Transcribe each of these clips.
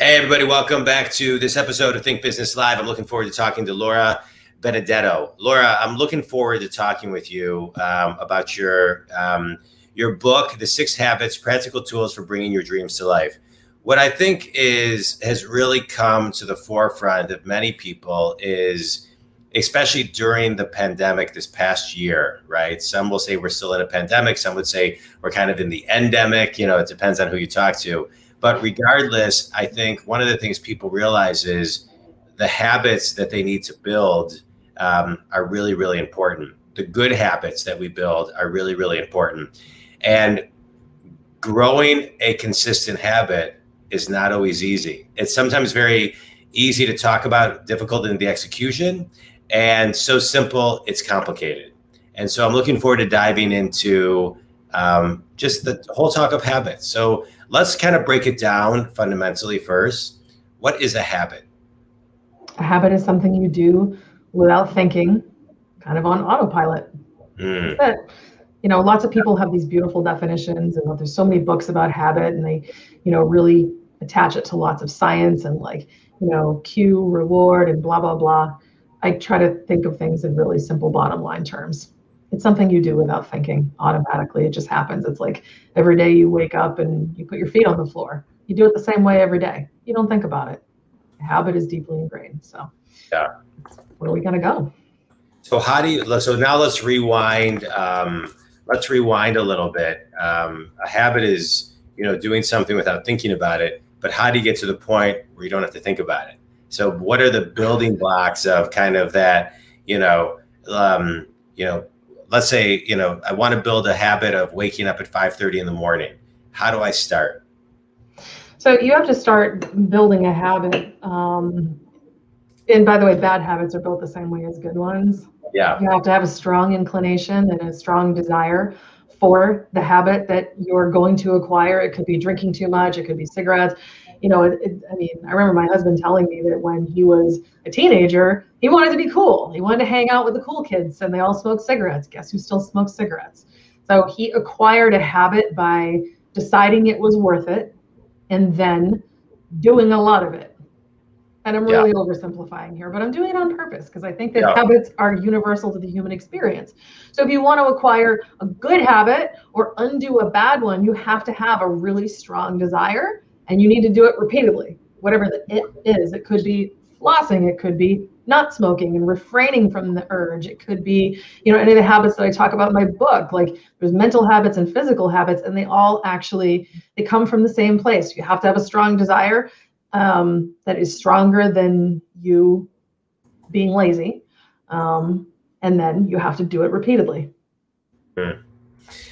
Hey, everybody, welcome back to this episode of Think Business Live. I'm looking forward to talking to Laura Benedetto. Laura, I'm looking forward to talking with you about your book, The 6 Habits, Practical Tools for Bringing Your Dreams to Life. What I think has really come to the forefront of many people is, especially during the pandemic this past year, right? Some will say we're still in a pandemic. Some would say we're kind of in the endemic. It depends on who you talk to. But regardless, I think one of the things people realize is the habits that they need to build are really, really important. The good habits that we build are really, really important. And growing a consistent habit is not always easy. It's sometimes very easy to talk about, difficult in the execution, and so simple, it's complicated. And so I'm looking forward to diving into just the whole talk of habits. So let's kind of break it down fundamentally first. What is a habit? A habit is something you do without thinking, kind of on autopilot. But, lots of people have these beautiful definitions, and there's so many books about habit, and they, really attach it to lots of science and cue, reward, and blah, blah, blah. I try to think of things in really simple bottom line terms. It's something you do without thinking automatically. It just happens. It's like every day you wake up and you put your feet on the floor. You do it the same way every day. You don't think about it. The habit is deeply ingrained. So Yeah. where are we going to go? So so now let's rewind. Let's rewind a little bit. A habit is, doing something without thinking about it. But how do you get to the point where you don't have to think about it? So what are the building blocks of kind of that, let's say, I want to build a habit of waking up at 5:30 in the morning. How do I start? So you have to start building a habit. And by the way, bad habits are built the same way as good ones. Yeah. You have to have a strong inclination and a strong desire for the habit that you're going to acquire. It could be drinking too much. It could be cigarettes. I remember my husband telling me that when he was a teenager, he wanted to be cool. He wanted to hang out with the cool kids, and they all smoked cigarettes. Guess who still smokes cigarettes? So he acquired a habit by deciding it was worth it and then doing a lot of it. And I'm really oversimplifying here, but I'm doing it on purpose because I think that habits are universal to the human experience. So if you want to acquire a good habit or undo a bad one, you have to have a really strong desire, and you need to do it repeatedly, whatever it is. It could be flossing, it could be not smoking and refraining from the urge. It could be, any of the habits that I talk about in my book, like there's mental habits and physical habits, and they all they come from the same place. You have to have a strong desire that is stronger than you being lazy. And then you have to do it repeatedly.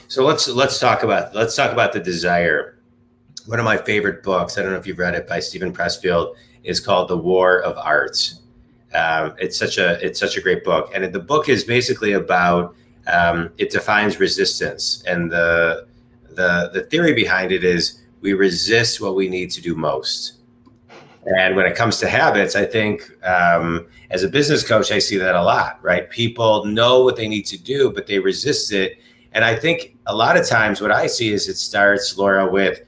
So let's talk about the desire. One of my favorite books, I don't know if you've read it, by Stephen Pressfield, is called The War of Arts. It's such a great book, and the book is basically about it defines resistance, and the theory behind it is we resist what we need to do most. And when it comes to habits, I think as a business coach, I see that a lot, right? People know what they need to do, but they resist it. And I think a lot of times what I see is it starts, Laura, with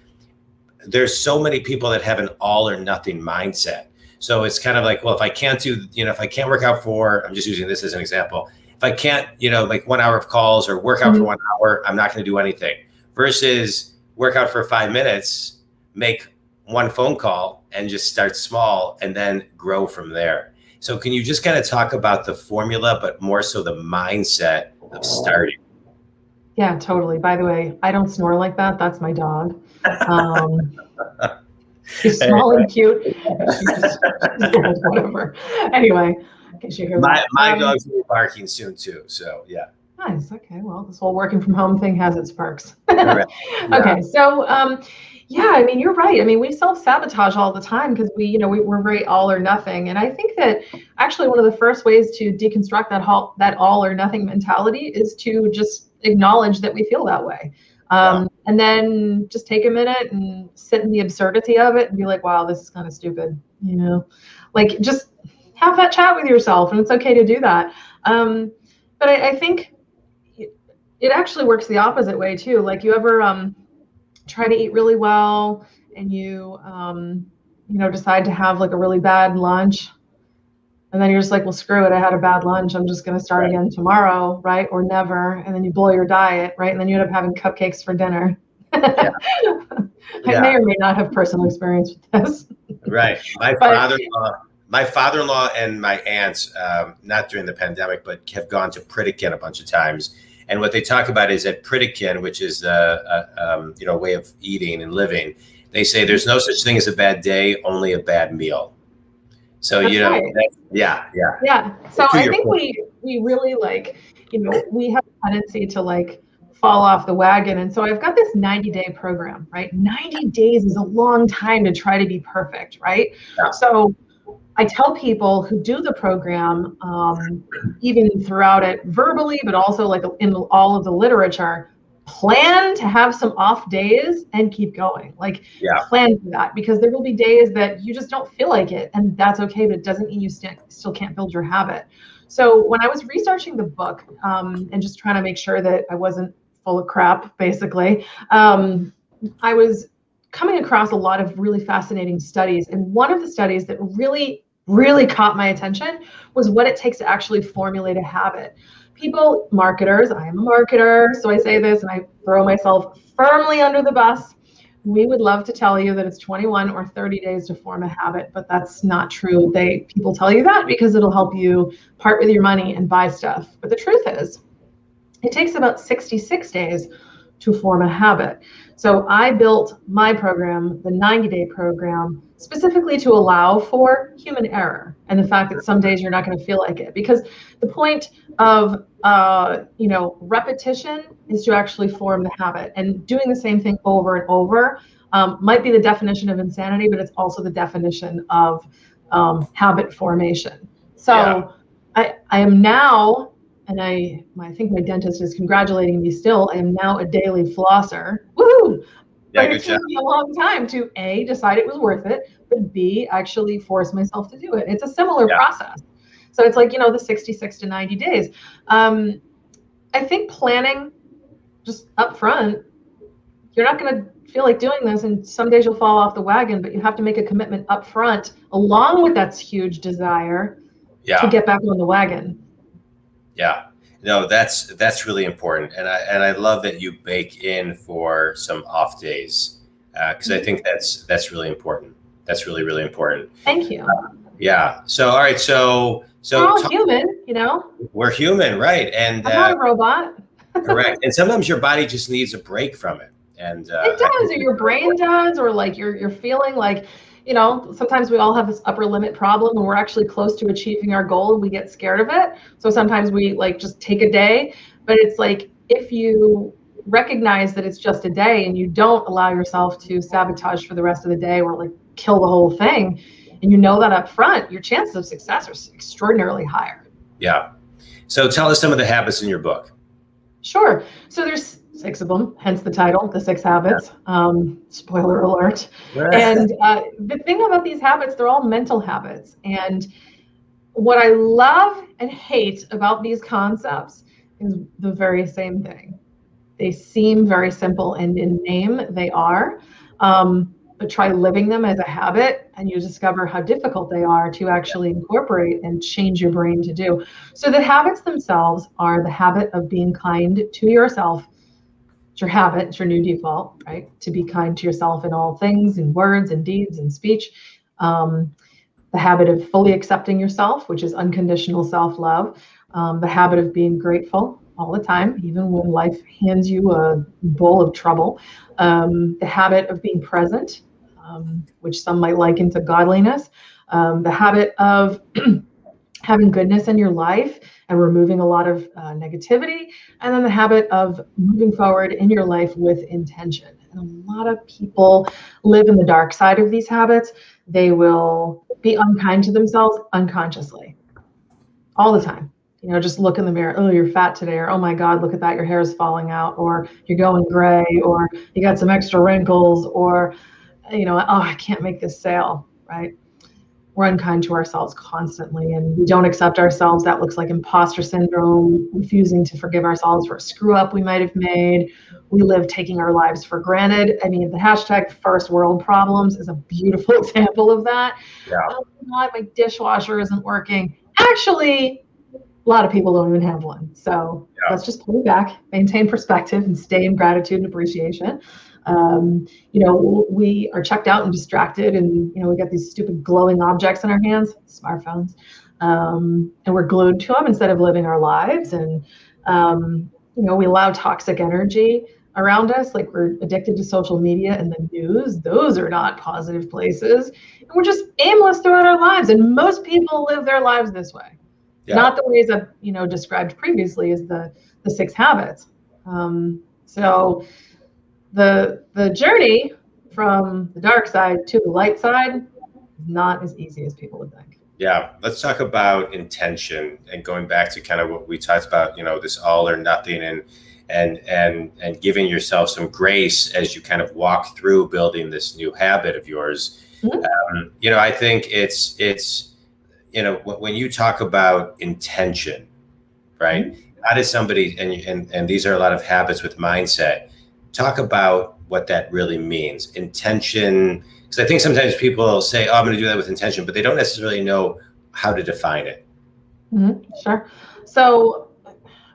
there's so many people that have an all or nothing mindset. So it's kind of like, well, if I can't work out for, I'm just using this as an example. If I can't, like 1 hour of calls or work out for 1 hour, I'm not going to do anything. Versus work out for 5 minutes, make one phone call and just start small and then grow from there. So can you just kind of talk about the formula, but more so the mindset of starting? Yeah, totally. By the way, I don't snore like that. That's my dog. She's small and cute. She's whatever. Anyway, in case you hear my dog's will be barking soon too. So yeah. Nice. Okay. Well, this whole working from home thing has its perks. Yeah. Okay. So, you're right. We self-sabotage all the time because we're very all or nothing. And I think that actually one of the first ways to deconstruct that all or nothing mentality is to just acknowledge that we feel that way. And then just take a minute and sit in the absurdity of it and be like, wow, this is kind of stupid. Like just have that chat with yourself, and it's okay to do that. But I think it actually works the opposite way too. Like you ever try to eat really well and you decide to have like a really bad lunch, and then you're just like, well, screw it, I had a bad lunch, I'm just going to start again tomorrow, right? Or never. And then you blow your diet, right? And then you end up having cupcakes for dinner. Yeah. I may or may not have personal experience with this. Right. My But father-in-law and my aunts, not during the pandemic, but have gone to Pritikin a bunch of times. And what they talk about is at Pritikin, which is a way of eating and living. They say there's no such thing as a bad day, only a bad meal. So That's right. Yeah. So To I your think point. we really we have a tendency to fall off the wagon. And so I've got this 90-day program, right? 90 days is a long time to try to be perfect, right? Yeah. So I tell people who do the program, even throughout it verbally, but also like in all of the literature, plan to have some off days and keep going. Plan for that, because there will be days that you just don't feel like it, and that's okay, but it doesn't mean you still can't build your habit. So when I was researching the book and just trying to make sure that I wasn't full of crap, basically, I was coming across a lot of really fascinating studies. And one of the studies that really, really caught my attention was what it takes to actually formulate a habit. People, marketers, I am a marketer, so I say this and I throw myself firmly under the bus. We would love to tell you that it's 21 or 30 days to form a habit, but that's not true. People tell you that because it'll help you part with your money and buy stuff. But the truth is, it takes about 66 days to form a habit. So I built my program, the 90-day program, specifically to allow for human error and the fact that some days you're not going to feel like it. Because the point of repetition is to actually form the habit. And doing the same thing over and over might be the definition of insanity, but it's also the definition of habit formation. So I am now, and I think my dentist is congratulating me still, I am now a daily flosser. Woohoo! Yeah, but it took me a long time to A, decide it was worth it, but B, actually force myself to do it. It's a similar process. So it's like, the 66 to 90 days. I think planning just up front, you're not going to feel like doing this, and some days you'll fall off the wagon, but you have to make a commitment up front along with that huge desire to get back on the wagon. Yeah, no, that's really important, and I love that you bake in for some off days, because I think that's really important. That's really, really important. Thank you. Yeah. So all right. So we're all human, We're human, right? And I'm not a robot. Correct. And sometimes your body just needs a break from it, and it does, or your brain does, or like you're feeling like. Sometimes we all have this upper limit problem and we're actually close to achieving our goal and we get scared of it. So sometimes we just take a day, but it's like, if you recognize that it's just a day and you don't allow yourself to sabotage for the rest of the day or kill the whole thing, and you know that up front, your chances of success are extraordinarily higher. Yeah. So tell us some of the habits in your book. Sure. So there's 6 of them, hence the title, The 6 Habits. Spoiler alert. And the thing about these habits, they're all mental habits. And what I love and hate about these concepts is the very same thing. They seem very simple, and in name they are. But try living them as a habit and you discover how difficult they are to actually incorporate and change your brain to do. So the habits themselves are the habit of being kind to yourself. It's your habit, it's your new default, right? To be kind to yourself in all things, in words and deeds and speech. The habit of fully accepting yourself, which is unconditional self-love. The habit of being grateful all the time, even when life hands you a bowl of trouble. The habit of being present, which some might liken to godliness. The habit of having goodness in your life and removing a lot of negativity, and then the habit of moving forward in your life with intention. And a lot of people live in the dark side of these habits. They will be unkind to themselves unconsciously all the time. Just look in the mirror, oh, you're fat today, or oh my God, look at that, your hair is falling out, or you're going gray, or you got some extra wrinkles, or oh, I can't make this sale, right? we're unkind to ourselves constantly, and we don't accept ourselves. That looks like imposter syndrome, refusing to forgive ourselves for a screw up we might have made. We live taking our lives for granted. I mean, the hashtag first world problems is a beautiful example of that. Yeah. Oh God, my dishwasher isn't working. Actually, a lot of people don't even have one. So let's just pull it back, maintain perspective, and stay in gratitude and appreciation. We are checked out and distracted, and we got these stupid glowing objects in our hands, smartphones, and we're glued to them instead of living our lives. And we allow toxic energy around us, like we're addicted to social media and the news. Those are not positive places, and we're just aimless throughout our lives. And most people live their lives this way. Yeah. Not the ways I've described previously as the 6 habits. So the journey from the dark side to the light side is not as easy as people would think. Yeah, let's talk about intention, and going back to kind of what we talked about, this all or nothing, and giving yourself some grace as you kind of walk through building this new habit of yours. Mm-hmm. I think it's when you talk about intention, right? Mm-hmm. How does somebody, and these are a lot of habits with mindset, talk about what that really means. Intention, because I think sometimes people say, oh, I'm going to do that with intention, but they don't necessarily know how to define it. Mm-hmm. Sure. So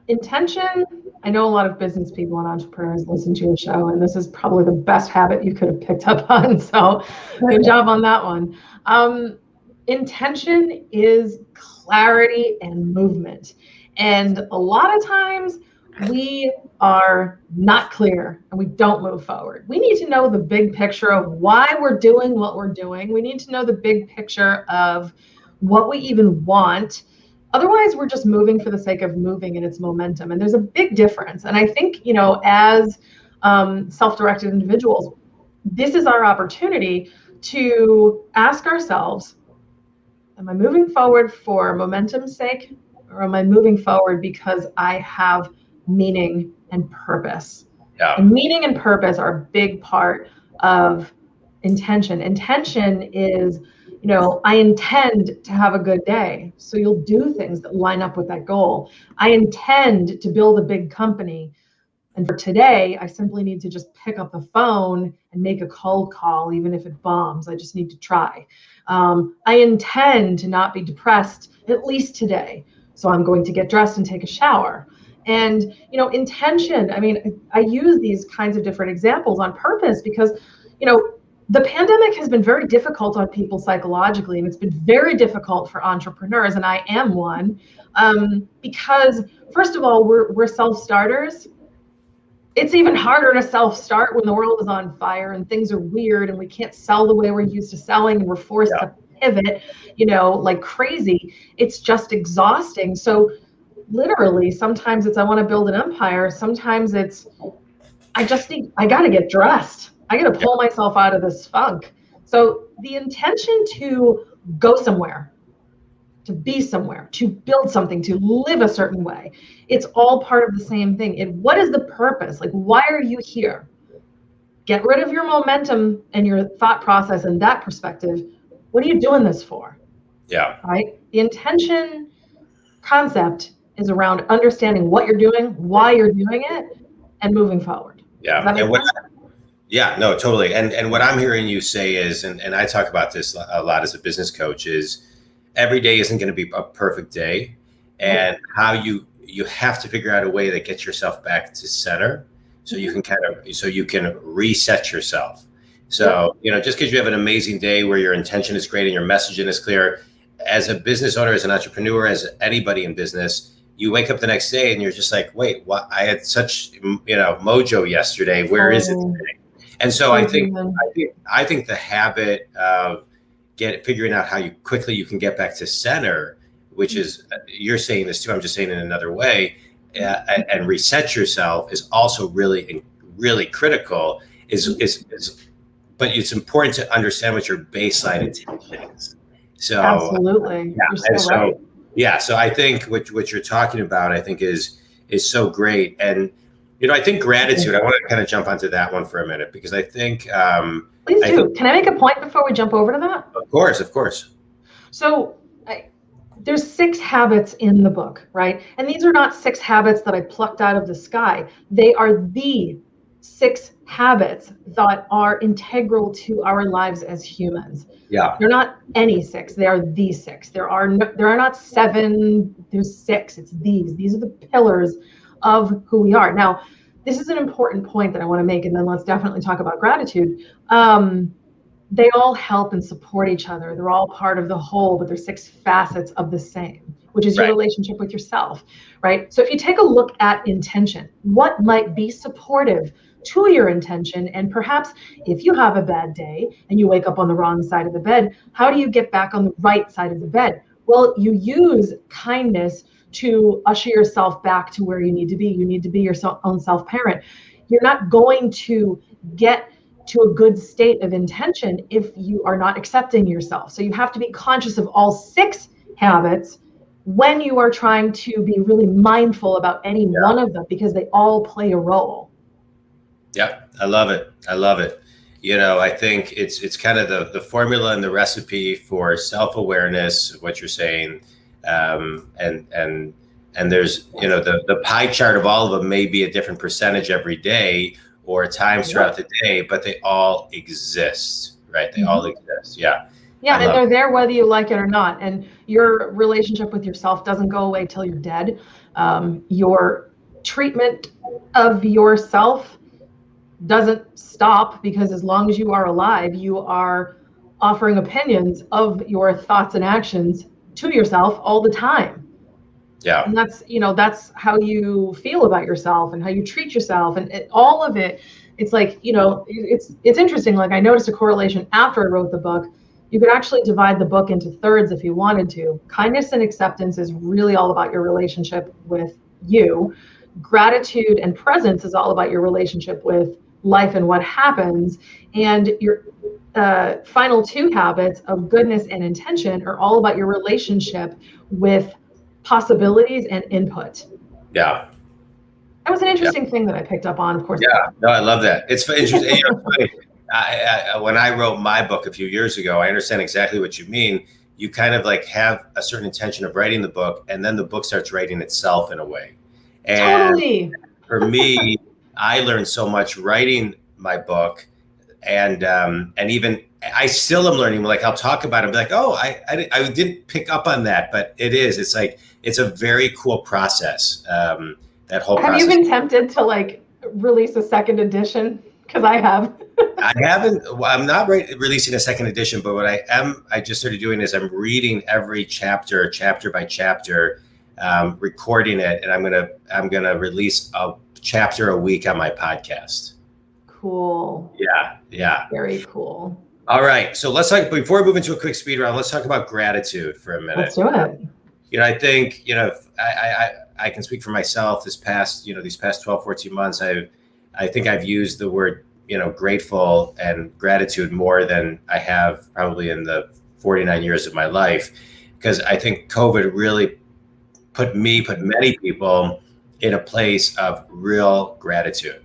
intention, I know a lot of business people and entrepreneurs listen to your show, and this is probably the best habit you could have picked up on. So good job on that one. Intention is clarity and movement. And a lot of times we are not clear and we don't move forward. We need to know the big picture of why we're doing what we're doing. We need to know the big picture of what we even want. Otherwise, we're just moving for the sake of moving and its momentum. And there's a big difference. And I think, as self-directed individuals, this is our opportunity to ask ourselves, am I moving forward for momentum's sake, or am I moving forward because I have meaning and purpose? Yeah. And meaning and purpose are a big part of intention. Intention is, I intend to have a good day. So you'll do things that line up with that goal. I intend to build a big company. And for today, I simply need to just pick up the phone and make a cold call, even if it bombs. I just need to try. I intend to not be depressed, at least today. So I'm going to get dressed and take a shower. And, intention, I use these kinds of different examples on purpose because, the pandemic has been very difficult on people psychologically, and it's been very difficult for entrepreneurs, and I am one, because first of all, we're self-starters. It's even harder to self-start when the world is on fire and things are weird and we can't sell the way we're used to selling, and we're forced to pivot, like crazy. It's just exhausting. So literally, sometimes it's I want to build an empire. Sometimes it's I got to get dressed. I got to pull myself out of this funk. So the intention to go somewhere, to be somewhere, to build something, to live a certain way, it's all part of the same thing. What is the purpose? Like, why are you here? Get rid of your momentum and your thought process and that perspective. What are you doing this for? Yeah. Right? The intention concept is around understanding what you're doing, why you're doing it, and moving forward. Yeah. No, totally. And what I'm hearing you say is, and I talk about this a lot as a business coach, is every day isn't going to be a perfect day, and how you have to figure out a way that gets yourself back to center, so you can reset yourself. So, just because you have an amazing day where your intention is great and your messaging is clear, as a business owner, as an entrepreneur, as anybody in business, you wake up the next day and you're just like, wait, what? I had such, mojo yesterday. Where is it today? And so I think the habit of figuring out how quickly you can get back to center, which is, you're saying this too, I'm just saying it in another way, and reset yourself is also really, really critical. But it's important to understand what your baseline intention is. So absolutely, so I think what you're talking about, I think is so great. And I think gratitude, I want to kind of jump onto that one for a minute, because I think please do. Can I make a point before we jump over to that? Of course. So there's 6 habits in the book, right? And these are not 6 habits that I plucked out of the sky. They are the 6 habits that are integral to our lives as humans. Yeah. They're not any 6. They are the 6. There are not 7. There's 6. It's these. These are the pillars of who we are. Now, this is an important point that I want to make, and then let's definitely talk about gratitude. They all help and support each other. They're all part of the whole, but they're 6 facets of the same, which is your Right. relationship with yourself, right? So if you take a look at intention, what might be supportive to your intention? And perhaps if you have a bad day and you wake up on the wrong side of the bed, how do you get back on the right side of the bed? Well, you use kindness to usher yourself back to where you need to be. You need to be your own self-parent. You're not going to get to a good state of intention if you are not accepting yourself. So you have to be conscious of all 6 habits when you are trying to be really mindful about any one of them, because they all play a role. Yeah, I love it. I love it. I think it's kind of the formula and the recipe for self-awareness, what you're saying. And there's, the pie chart of all of them may be a different percentage every day or times throughout the day, but they all exist, right? They all exist. Yeah. Yeah, and they're there whether you like it or not. And your relationship with yourself doesn't go away till you're dead. Your treatment of yourself doesn't stop, because as long as you are alive, you are offering opinions of your thoughts and actions to yourself all the time. Yeah. And that's how you feel about yourself and how you treat yourself, and all of it. It's like, it's interesting. Like, I noticed a correlation after I wrote the book. You could actually divide the book into thirds if you wanted to. Kindness and acceptance is really all about your relationship with you. Gratitude and presence is all about your relationship with life and what happens. And your final 2 habits of goodness and intention are all about your relationship with possibilities and input. Yeah. That was an interesting thing that I picked up on, of course. Yeah, no, I love that. It's interesting. When I wrote my book a few years ago, I understand exactly what you mean. You kind of like have a certain intention of writing the book, and then the book starts writing itself in a way. And totally. For me, I learned so much writing my book, and even I still am learning. Like, I'll talk about it and be like, oh, I didn't pick up on that, but it is. It's like, it's a very cool process. That whole process. Have you been tempted to like release a second edition? Because I have. I haven't. I'm not releasing a second edition, but what I just started doing is I'm reading every chapter by chapter, recording it, and I'm gonna release a chapter a week on my podcast. Cool. Yeah. Very cool. All right, so let's talk, before we move into a quick speed round, let's talk about gratitude for a minute. Let's do it. I think, I can speak for myself. These past 12, 14 months, I think I've used the word, grateful and gratitude more than I have probably in the 49 years of my life, because I think COVID really put many people in a place of real gratitude.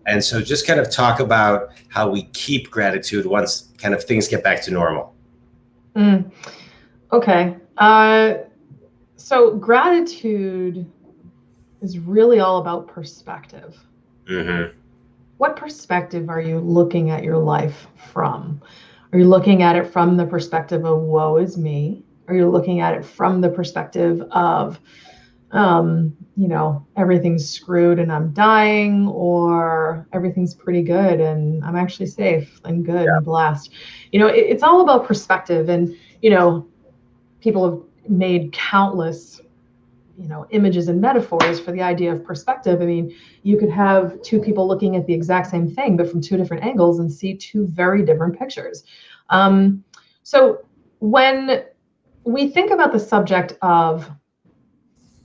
And so just kind of talk about how we keep gratitude once kind of things get back to normal. Okay. So gratitude is really all about perspective. Mm-hmm. What perspective are you looking at your life from? Are you looking at it from the perspective of woe is me? Are you looking at it from the perspective of, everything's screwed and I'm dying, or everything's pretty good and I'm actually safe and good and blessed? It's all about perspective. And, people have made countless, images and metaphors for the idea of perspective. I mean, you could have 2 people looking at the exact same thing, but from 2 different angles, and see 2 very different pictures. So when we think about the subject of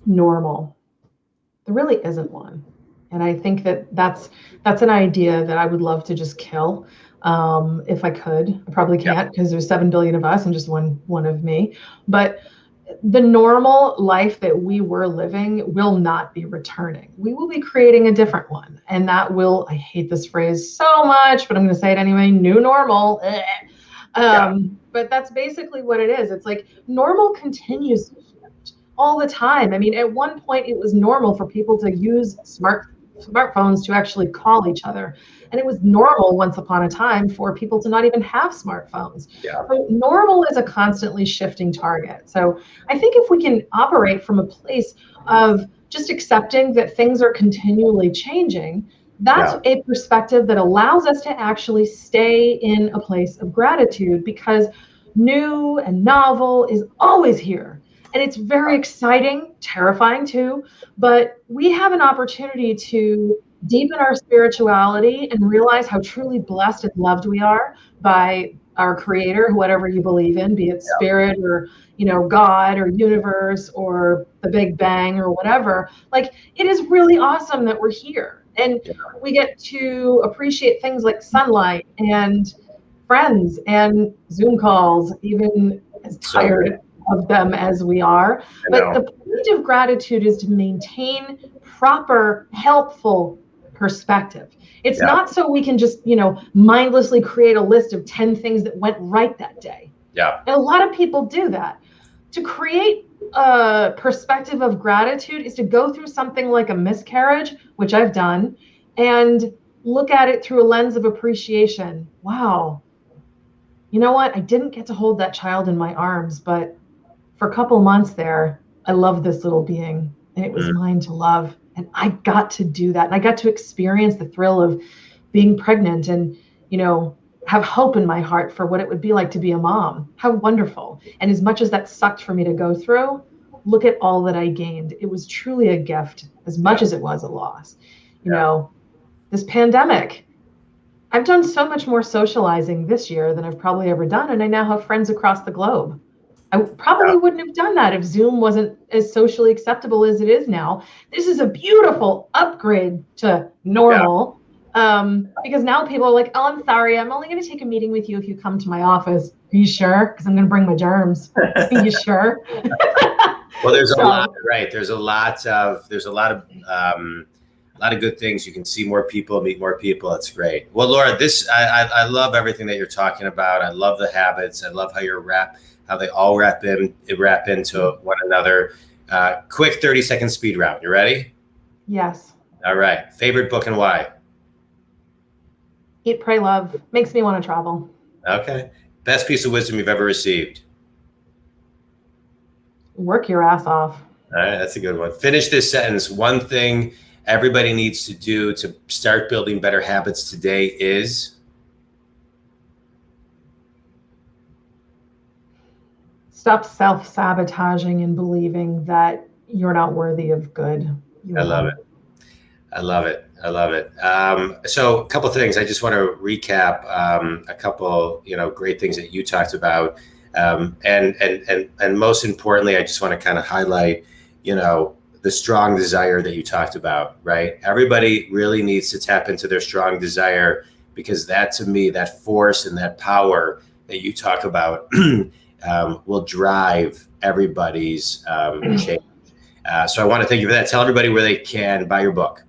normal, there really isn't one. And I think that's an idea that I would love to just kill. If I could. I probably can't, because there's 7 billion of us and just one of me. But the normal life that we were living will not be returning. We will be creating a different one. And that will, I hate this phrase so much, but I'm going to say it anyway, new normal. But that's basically what it is. It's like normal continues to shift all the time. I mean, at one point it was normal for people to use smartphones to actually call each other. And it was normal once upon a time for people to not even have smartphones. Yeah. So normal is a constantly shifting target. So I think if we can operate from a place of just accepting that things are continually changing, that's a perspective that allows us to actually stay in a place of gratitude, because new and novel is always here. And it's very exciting, terrifying too, but we have an opportunity to deepen our spirituality and realize how truly blessed and loved we are by our creator, whatever you believe in, be it spirit or, God or universe or the Big Bang or whatever. Like, it is really awesome that we're here. And we get to appreciate things like sunlight and friends and Zoom calls, even as tired of them as we are. But the point of gratitude is to maintain proper, helpful perspective. It's not so we can just, mindlessly create a list of 10 things that went right that day. Yeah. And a lot of people do that. To create a perspective of gratitude is to go through something like a miscarriage, which I've done, and look at it through a lens of appreciation. Wow. You know what? I didn't get to hold that child in my arms, but for a couple months there, I loved this little being, and it was mine to love. And I got to do that. And I got to experience the thrill of being pregnant and, have hope in my heart for what it would be like to be a mom. How wonderful. And as much as that sucked for me to go through, look at all that I gained. It was truly a gift as much as it was a loss. This pandemic, I've done so much more socializing this year than I've probably ever done. And I now have friends across the globe. I probably wouldn't have done that if Zoom wasn't as socially acceptable as it is now. This is a beautiful upgrade to normal. Because now people are like, oh, I'm sorry, I'm only going to take a meeting with you if you come to my office. Are you sure? Because I'm going to bring my germs. Are you sure? Well, there's a lot, right? There's a lot of good things. You can see more people, meet more people. It's great. Well, Laura, I love everything that you're talking about. I love the habits. I love how they all wrap into one another. Quick 30-second speed round. You ready? Yes. All right. Favorite book and why? Eat, Pray, Love. Makes me want to travel. Okay. Best piece of wisdom you've ever received? Work your ass off. All right. That's a good one. Finish this sentence. One thing everybody needs to do to start building better habits today is? Stop self-sabotaging and believing that you're not worthy of good. I love it. I love it. I love it. So a couple of things. I just want to recap a couple, great things that you talked about. And most importantly, I just want to kind of highlight, the strong desire that you talked about, right? Everybody really needs to tap into their strong desire, because that, to me, that force and that power that you talk about will drive everybody's change. So I want to thank you for that. Tell everybody where they can buy your book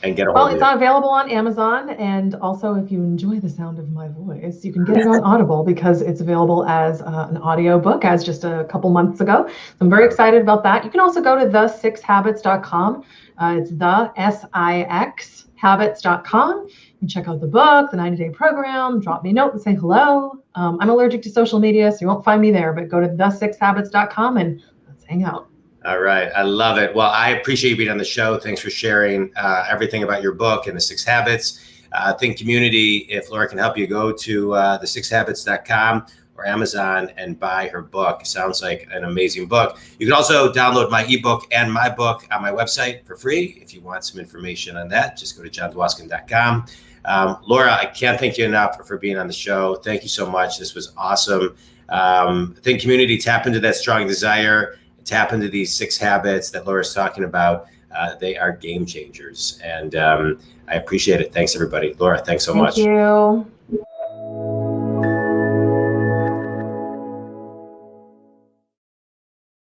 and get a hold of it. Well, it's available on Amazon. And also, if you enjoy the sound of my voice, you can get it on Audible, because it's available as an audio book as just a couple months ago. So I'm very excited about that. You can also go to the6habits.com. It's the SIX habits.com. You check out the book, the 90-day program, drop me a note and say hello. I'm allergic to social media, so you won't find me there, but go to the6habits.com and let's hang out. All right. I love it. Well, I appreciate you being on the show. Thanks for sharing everything about your book and the 6 habits. Think community, if Laura can help you, go to the6habits.com or Amazon and buy her book. It sounds like an amazing book. You can also download my ebook and my book on my website for free. If you want some information on that, just go to johndwoskin.com. Laura, I can't thank you enough for being on the show. Thank you so much. This was awesome. Think community, tap into that strong desire. Tap into these 6 habits that Laura's talking about. They are game changers. And I appreciate it. Thanks, everybody. Laura, thanks so much. Thank you.